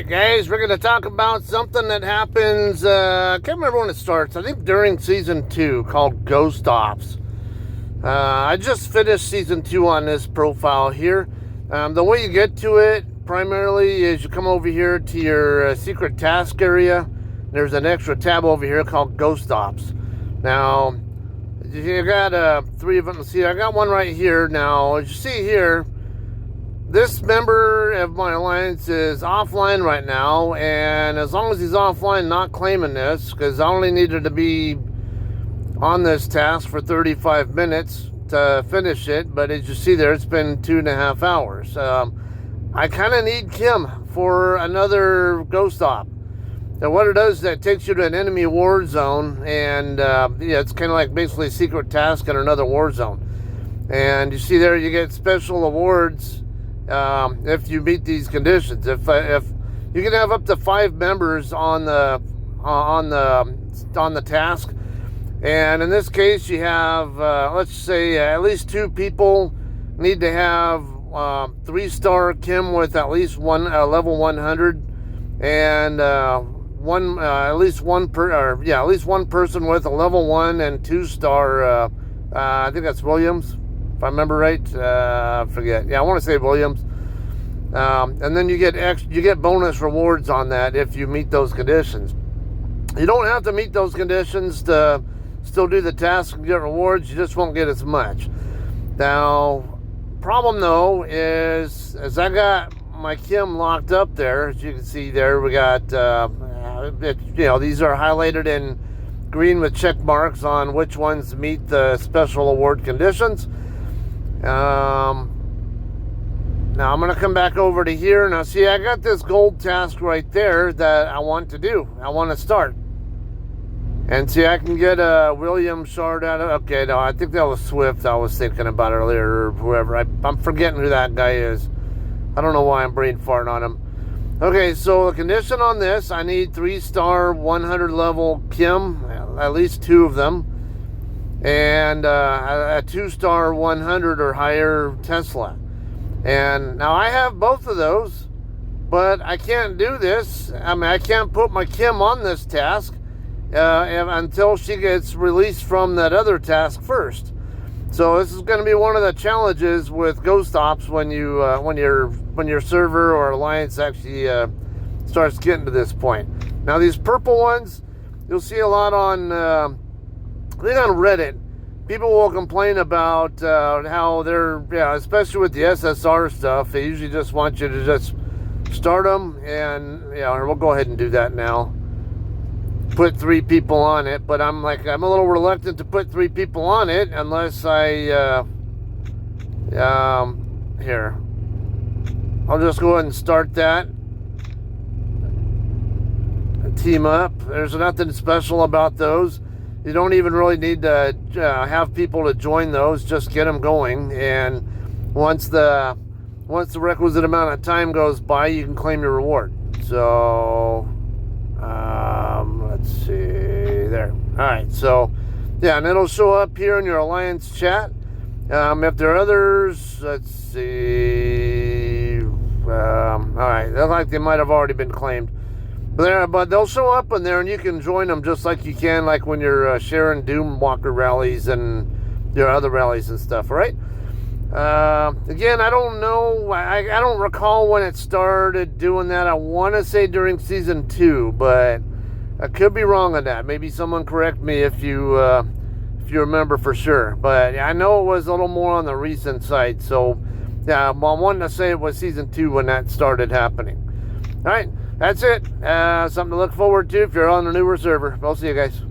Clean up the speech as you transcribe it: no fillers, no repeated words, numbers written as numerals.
Alright guys, we're going to talk about something that happens, I can't remember when it starts, I think during Season 2, called Ghost Ops. I just finished Season 2 on this profile here. The way you get to it, primarily, is you come over here to your secret task area. There's an extra tab over here called Ghost Ops. Now, you got 3 of them. See, I got one right here. Now, as you see here, this member of my alliance is offline right now, and as long as he's offline, not claiming this, because I only needed to be on this task for 35 minutes to finish it, but as you see there, it's been 2.5 hours. I kind of need Kim for another ghost op. And what it does is that it takes you to an enemy war zone, and yeah, it's kind of like basically a secret task in another war zone. And you see there, you get special awards if you meet these conditions. If you can have up to 5 members on the task, and in this case you have let's say at least 2 people need to have 3-star Kim with at least one level 100, and at least one person with a level 1 and 2-star. I think that's Williams, if I remember right. I forget. Yeah, I want to say Williams. And then you get bonus rewards on that if you meet those conditions. You don't have to meet those conditions to still do the task and get rewards. You just won't get as much. Now, problem though is, as I got my Kim locked up there, as you can see there, we got these are highlighted in green with check marks on which ones meet the special award conditions. Now I'm going to come back over to here. Now see, I got this gold task right there that I want to do. I want to start. And see, I can get a William shard out of... Okay, no, I think that was Swift I was thinking about earlier, or whoever. I'm forgetting who that guy is. I don't know why I'm brain farting on him. Okay, so the condition on this, I need 3-star 100 level Kim, at least 2 of them, and a 2-star 100 or higher Tesla. And now I have both of those, but I can't do this. I mean, I can't put my Kim on this task until she gets released from that other task first. So this is going to be one of the challenges with Ghost Ops when your server or alliance actually starts getting to this point. Now these purple ones, you'll see a lot on I think on Reddit. People will complain about how they're, especially with the SSR stuff, they usually just want you to just start them, and we'll go ahead and do that now. Put 3 people on it, but I'm a little reluctant to put 3 people on it unless I here, I'll just go ahead and start that. Team up. There's nothing special about those. You don't even really need to have people to join those. Just get them going, and once the requisite amount of time goes by, you can claim your reward. So let's see there. All right, so yeah, and it'll show up here in your alliance chat. If there are others, let's see. All right, they look like they might have already been claimed. But they'll show up in there, and you can join them just like you can, like when you're sharing Doomwalker rallies and your other rallies and stuff. All right. Again, I don't know. I don't recall when it started doing that. I want to say during Season 2, but I could be wrong on that. Maybe someone correct me if you remember for sure. But I know it was a little more on the recent side. So yeah, I wanted to say it was Season 2 when that started happening. All right. That's it. Something to look forward to if you're on the newer server. I'll see you guys.